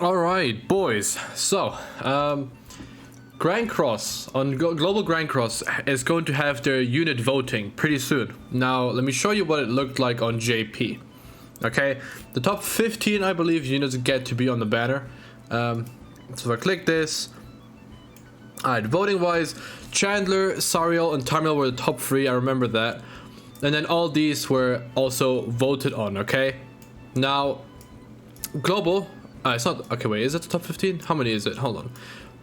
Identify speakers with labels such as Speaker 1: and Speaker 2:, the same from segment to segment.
Speaker 1: All right, boys. So, Grand Cross on Global Grand Cross is going to have their unit voting pretty soon. Now, let me show you what it looked like on JP. Okay, the top 15, I believe, units get to be on the banner. So if I click this, alright, voting wise, Chandler, Sariel, and Tamil were the top 3. I remember that. And then all these were also voted on. Okay, now global. It's not okay. Wait, is it the top 15? How many is it? Hold on.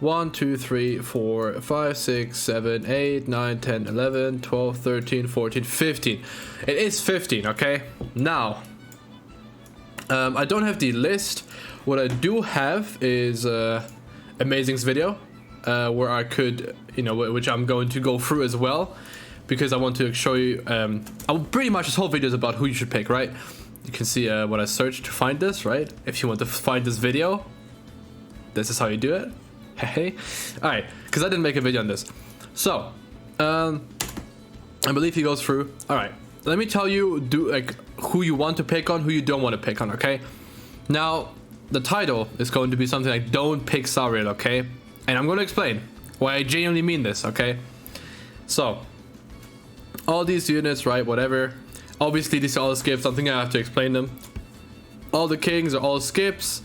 Speaker 1: 1, 2, 3, 4, 5, 6, 7, 8, 9, 10, 11, 12, 13, 14, 15. It is 15. Okay, now I don't have the list. What I do have is Amazing's video, where I could, which I'm going to go through as well, because I want to show you. Pretty much this whole video is about who you should pick, right? You can see what I searched to find this, right? If you want to find this video, this is how you do it. Hey, all right, because I didn't make a video on this. So, I believe he goes through. All right, let me tell you, who you want to pick on, who you don't want to pick on. Okay, now the title is going to be something like "Don't Pick Sariel." Okay, and I'm going to explain why I genuinely mean this. Okay, so all these units, right? Whatever. Obviously, these are all skips. I think I have to explain them. All the kings are all skips,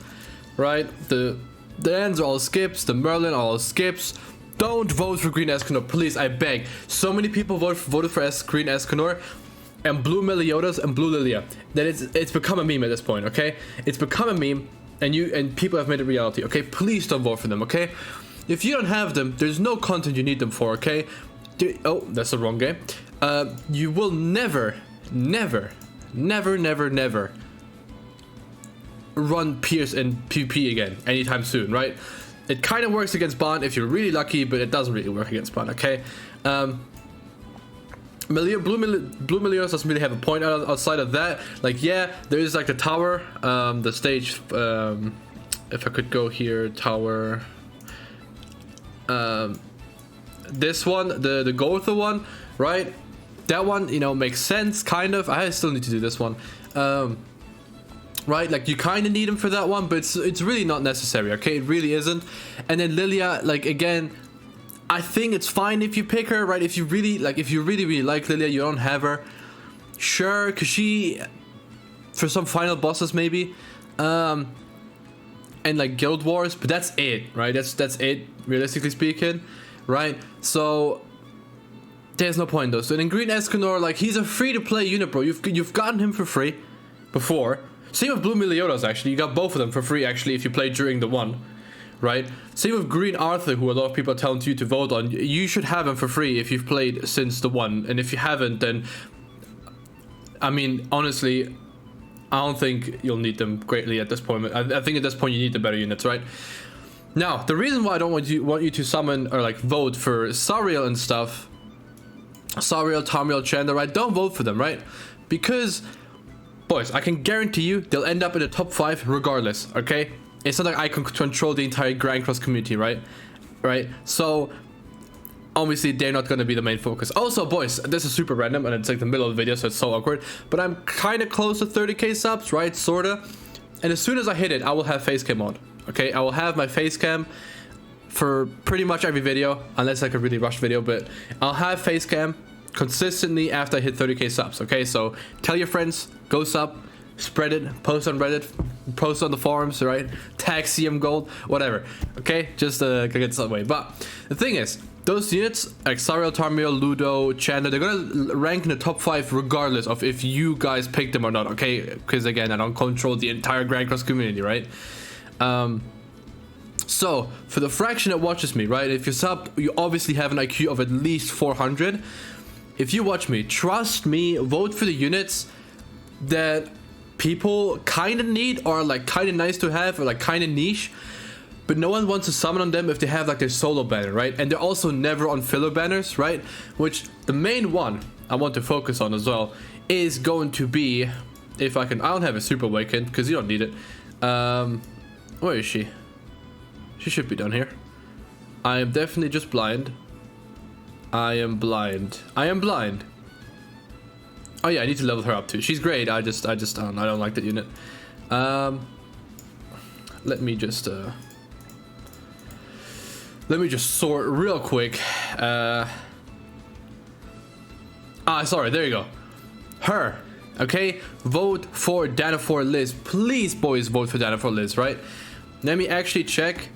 Speaker 1: right? The ends are all skips. The Merlin are all skips. Don't vote for Green Escanor, please. I beg. So many people voted for Green Escanor and Blue Meliodas and Blue Lilia that it's become a meme at this point. Okay, it's become a meme, and people have made it reality. Okay, please don't vote for them. Okay, if you don't have them, there's no content you need them for. Okay. Oh, that's the wrong game. You will never run Pierce in PvP again anytime soon, right? It kind of works against Bond if you're really lucky, but it doesn't really work against Bond. Okay, Blue Meliodas doesn't really have a point outside of that. Like, yeah, there is like the tower, the stage. If I could go here, tower. This one, the Gotha one, right? That one, makes sense, kind of. I still need to do this one, right? Like, you kind of need him for that one, but it's really not necessary. Okay, it really isn't. And then Lilia, like, again, I think it's fine if you pick her, right? If you really like Lilia, you don't have her, sure, because she, for some final bosses maybe, and like Guild Wars, but that's it, right? That's it, realistically speaking, right? So there's no point though. So in Green Escanor, like, he's a free-to-play unit, bro. You've gotten him for free before. Same with Blue Meliodas, actually. You got both of them for free, actually, if you played during the one, right? Same with Green Arthur, who a lot of people are telling you to vote on. You should have him for free if you've played since the one. And if you haven't, then, I mean, honestly, I don't think you'll need them greatly at this point. I think at this point you need the better units, right? Now, the reason why I don't want you to summon or like vote for Sariel and stuff, Sariel, Tamil, Chandler, right? Don't vote for them, right? Because, boys, I can guarantee you they'll end up in the top 5 regardless, okay? It's not like I can control the entire Grand Cross community, right? Right? So, obviously, they're not going to be the main focus. Also, boys, this is super random, and it's like the middle of the video, so it's so awkward. But I'm kind of close to 30k subs, right? Sorta. And as soon as I hit it, I will have face cam on, okay? I will have my face cam for pretty much every video, unless like a really rushed video, but I'll have face cam consistently after I hit 30k subs, okay? So tell your friends, go sub, spread it, post on Reddit, post on the forums, right? Tag CM Gold, whatever, okay? Just get this out of the way. But the thing is, those units like Sariel, Tamil, Ludo, Chandler, they're gonna rank in the top 5 regardless of if you guys pick them or not, okay? Because again, I don't control the entire Grand Cross community, right? So, for the fraction that watches me, right, if you sub, you obviously have an IQ of at least 400. If you watch me, trust me, vote for the units that people kind of need, or like kind of nice to have, or like kind of niche, but no one wants to summon on them if they have like their solo banner, right? And they're also never on filler banners, right? Which the main one I want to focus on as well is going to be, if I don't have a Super Awakened, because you don't need it. Where is she? She should be down here. I am definitely just blind. I am blind. Oh yeah, I need to level her up too. She's great. I don't like that unit. let me just sort real quick. Sorry, there you go. Her. Okay, vote for Danafor Liz. Please, boys, vote for Danafor Liz, right? Let me actually check,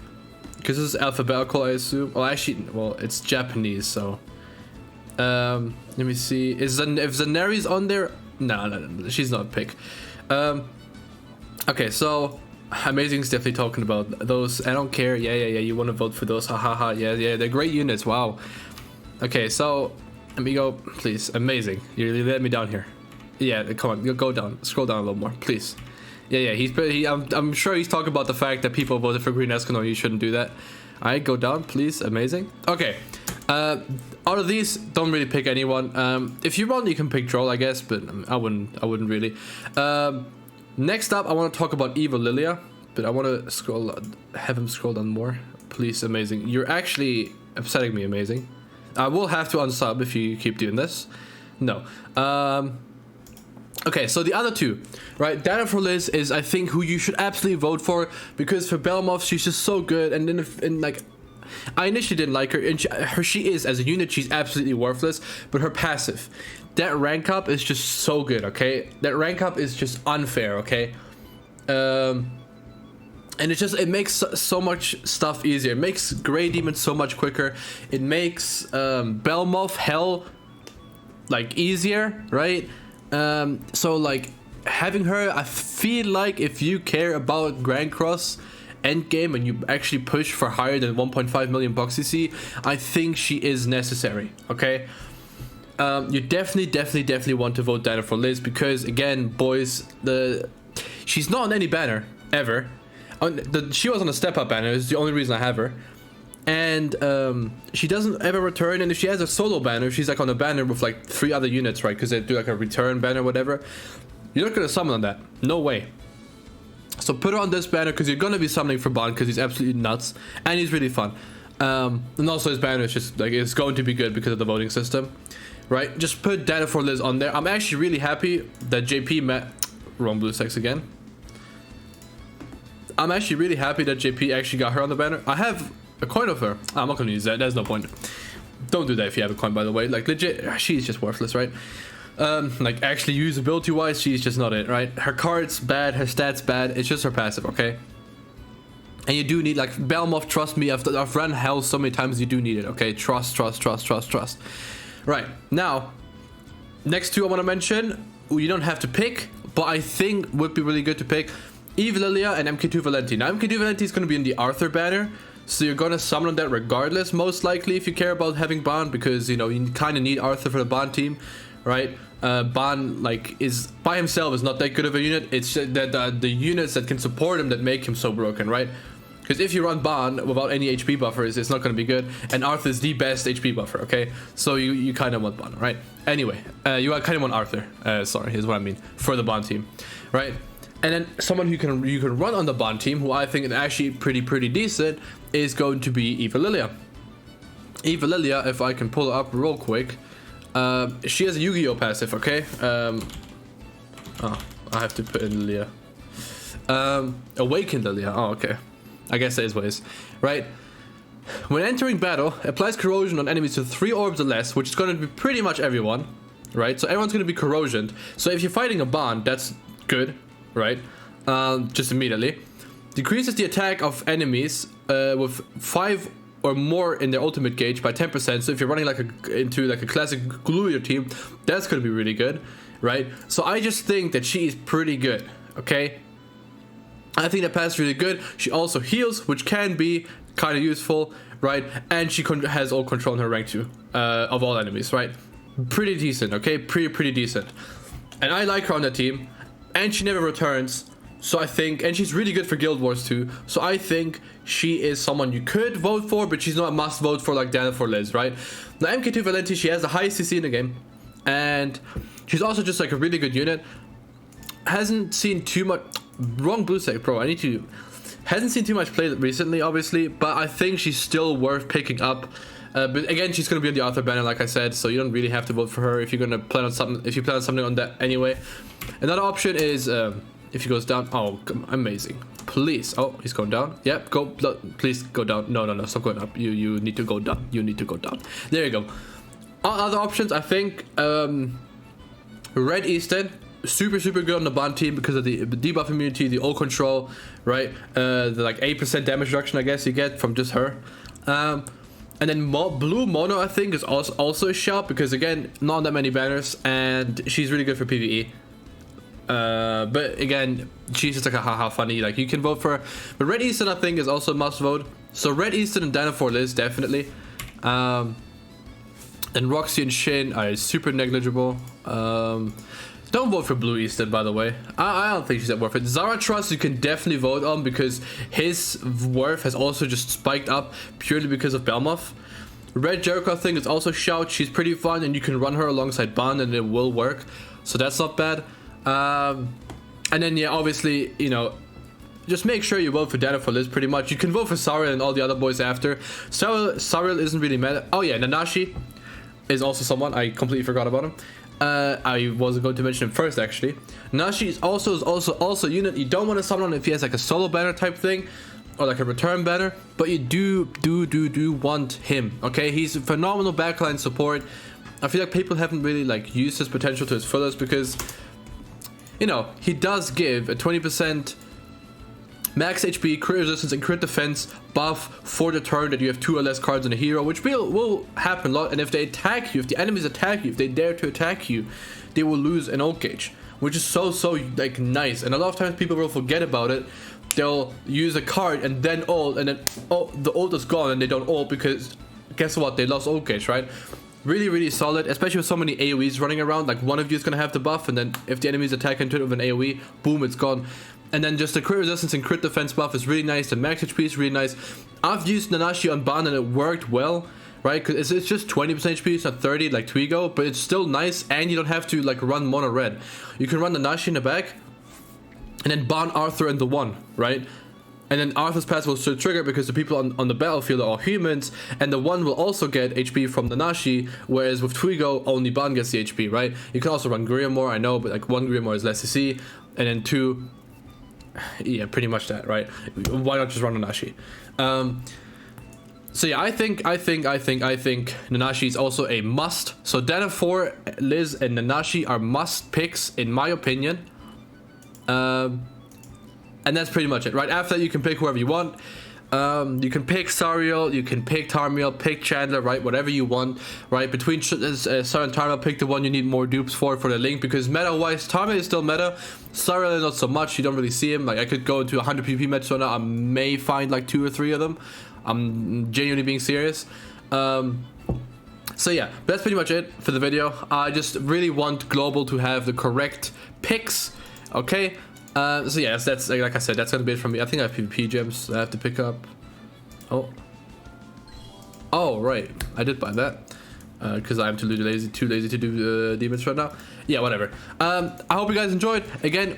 Speaker 1: because this is alphabetical, I assume. Well, actually, well, it's Japanese, so. Let me see. If Zaneri's on there? No, she's not a pick. Okay, so Amazing's definitely talking about those. I don't care. Yeah. You want to vote for those? Ha. Yeah. They're great units. Wow. Okay, so let me go, please. Amazing. You let me down here. Yeah, come on, go down, scroll down a little more, please. Yeah, I'm sure he's talking about the fact that people voted for Green Eskimo. You shouldn't do that. All right, go down, please. Amazing. Okay, out of these, don't really pick anyone. If you want, you can pick Troll, I guess, but I wouldn't really. Next up, I want to talk about Evil Lilia, but I want to have him scroll down more, please. Amazing. You're actually upsetting me, Amazing. I will have to unsub if you keep doing this. No. Okay, so the other two, right? Danafor Liz is, I think, who you should absolutely vote for, because for Belmoth, she's just so good. And then, like, I initially didn't like her, and she is, as a unit, she's absolutely worthless. But her passive, that rank up is just so good, okay? That rank up is just unfair, okay? And it makes so much stuff easier. It makes Grey Demon so much quicker. It makes Belmoth hell, like, easier, right? So like having her, I feel like if you care about Grand Cross endgame and you actually push for higher than 1.5 million box CC, I think she is necessary. Okay, you definitely want to vote Danafor Liz, because again, boys, she's not on any banner ever. She was on a step up banner. It's the only reason I have her. And she doesn't ever return, and if she has a solo banner, she's like on a banner with like 3 other units, right? Because they do like a return banner, whatever. You're not gonna summon on that, no way. So put her on this banner, because you're gonna be summoning for Bond, because he's absolutely nuts and he's really fun. And also his banner is just like, it's going to be good because of the voting system, right? Just put Danafor Liz on there. I'm actually really happy that JP met wrong blue sex again. I'm actually really happy that JP actually got her on the banner. I have a coin of her. I'm not gonna use that. There's no point. Don't do that if you have a coin, by the way. Like, legit, she's just worthless, right? Like, actually usability wise, she's just not it, right? Her card's bad, her stats bad. It's just her passive, okay? And you do need, like, Belmoth, trust me, I've run hell so many times, you do need it, okay? Trust. Right, now, next two I want to mention, you don't have to pick, but I think would be really good to pick: Evil Lilia and MK2 Valenti. Now, MK2 Valenti is going to be in the Arthur banner, so you're gonna summon that regardless, most likely, if you care about having Bond, because, you know, you kind of need Arthur for the Bond team, right? Bond, like, is by himself is not that good of a unit. It's that the units that can support him that make him so broken, right? Because if you run Bond without any HP buffers, it's not gonna be good. And Arthur is the best HP buffer, okay? So you kind of want Bond, right? Anyway, you kind of want Arthur. Sorry, here's what I mean, for the Bond team, right? And then someone who you can run on the Bond team, who I think is actually pretty decent, is going to be Evil Lilia. Evil Lilia, if I can pull it up real quick, she has a Yu-Gi-Oh passive, okay? Oh, I have to put in Lilia. Awakened Lilia. Oh, okay. I guess that is what it is, right? When entering battle, applies corrosion on enemies with 3 orbs or less, which is going to be pretty much everyone, right? So everyone's going to be corrosioned. So if you're fighting a Bond, that's good, right? Just immediately. Decreases the attack of enemies with 5 or more in their ultimate gauge by 10%. So if you're running like into a classic Glueer team, that's going to be really good, right? So I just think that she is pretty good, okay? I think that pass is really good. She also heals, which can be kind of useful, right? And she has all control in her rank 2 of all enemies, right? Pretty decent, okay? Pretty decent. And I like her on that team. And she never returns. So I think, and she's really good for Guild Wars too. So I think she is someone you could vote for, but she's not a must vote for like Danafor Liz, right? Now MK2 Valenti, she has the highest CC in the game. And she's also just like a really good unit. Hasn't seen too much, wrong blue sec, bro. Hasn't seen too much play recently, obviously, but I think she's still worth picking up. But again, she's gonna be on the Arthur banner, like I said, so you don't really have to vote for her if you're gonna plan on something. If you plan on something on that anyway. Another option is if she goes down. Oh, amazing. please. Oh, he's going down. Yep, go. Please go down. No, stop going up. You need to go down. You need to go down. There you go. Other options, I think. Red Eastern, super good on the bond team because of the debuff immunity, the ult control, right? The like 8% damage reduction, I guess you get from just her. And then blue mono, I think, is also a shout because again, not that many banners, and she's really good for PvE. But again, she's just like a haha funny. Like you can vote for her. But Red Eastern, I think, is also a must vote. So Red Eastern and Danafor Liz definitely. And Roxy and Shin are super negligible. Don't vote for Blue Eastern, by the way. I don't think she's that worth it. Zarathustra you can definitely vote on because his worth has also just spiked up purely because of Belmoth. Red Jericho, I think, is also shout. She's pretty fun and you can run her alongside Bond and it will work. So that's not bad. And then, yeah, obviously, you know, just make sure you vote for Danafor Liz pretty much. You can vote for Sariel and all the other boys after. Sariel isn't really meta. Oh, yeah, Nanashi is also someone. I completely forgot about him. I wasn't going to mention him first, actually. Nanashi is also unit. You don't want to summon him if he has like a solo banner type thing or like a return banner, but you do want him. Okay, he's a phenomenal backline support. I feel like people haven't really like used his potential to his fullest because, you know, he does give a 20% max HP, crit resistance, and crit defense buff for the turn that you have 2 or less cards in a hero, which will happen a lot. And if they attack you, if the enemies attack you, if they dare to attack you, they will lose an ult gauge, which is so like nice. And a lot of times people will forget about it. They'll use a card and then ult, and then the ult is gone and they don't ult because guess what? They lost ult gauge, right? Really solid, especially with so many AoEs running around. Like one of you is gonna have the buff, and then if the enemies attack into it with an AoE, boom, it's gone. And then just the crit resistance and crit defense buff is really nice. The max HP is really nice. I've used Nanashi on Ban and it worked well, right? Because it's just 20% HP, it's not 30 like Twigo, but it's still nice, and you don't have to like run mono red. You can run Nanashi in the back, and then Ban Arthur in the 1, right? And then Arthur's pass will still trigger because the people on the battlefield are all humans, and the 1 will also get HP from Nanashi, whereas with Twigo, only Ban gets the HP, right? You can also run Grimmore, I know, but like 1 Grimmore is less CC, and then 2, yeah, pretty much that, right? Why not just run Nanashi? So yeah, I think Nanashi is also a must. So Danafor, Liz, and Nanashi are must picks in my opinion. And that's pretty much it, right? After that, you can pick whoever you want. You can pick Sariel, you can pick Tarmiel, pick Chandler, right? Whatever you want, right? Between Sora and Tarmiel, pick the one you need more dupes for the link, because meta-wise, Tarmiel is still meta. Sariel is not so much. You don't really see him. Like I could go into 100 PvP matches right now. I may find like 2 or 3 of them. I'm genuinely being serious. So yeah, that's pretty much it for the video. I just really want Global to have the correct picks, okay? So yeah, that's like I said, that's gonna be it from me. I think I have PvP gems I have to pick up. Oh right, I did buy that because I'm too lazy to do demons right now. Yeah, whatever. I hope you guys enjoyed. Again,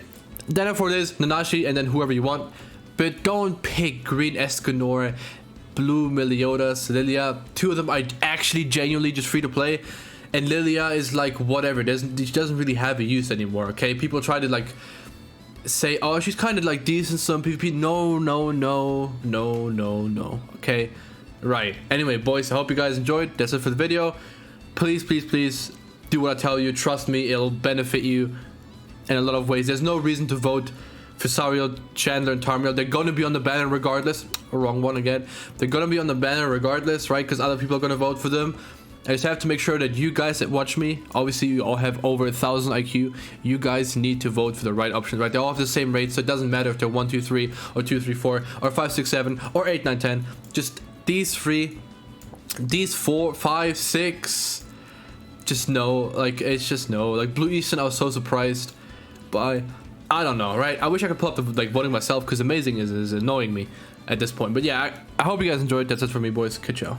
Speaker 1: Danafor Liz, Nanashi, and then whoever you want. But don't pick Green Escanor, Blue Meliodas, Lilia. 2 of them are actually genuinely just free to play, and Lilia is like whatever. She doesn't really have a use anymore. Okay, people try to like say, oh, she's kind of like decent some PvP. No. Okay, right. Anyway, boys, I hope you guys enjoyed. That's it for the video. Please do what I tell you. Trust me, it'll benefit you in a lot of ways. There's no reason to vote for Sariel, Chandler, and Tarmiel. They're gonna be on the banner regardless. Wrong one again. They're gonna be on the banner regardless, right? Because other people are gonna vote for them. I just have to make sure that you guys that watch me, obviously you all have over 1,000 IQ, you guys need to vote for the right options, right? They all have the same rate, so it doesn't matter if they're 1, 2, 3, or 2, 3, 4, or 5, 6, 7, or 8, 9, 10. Just these 3, these 4, 5, 6, just no, like, it's just no. Like, Blue Eastern, I was so surprised by, I don't know, right? I wish I could pull up the, like, voting myself, because amazing is annoying me at this point. But yeah, I hope you guys enjoyed. That's it for me, boys. Good show.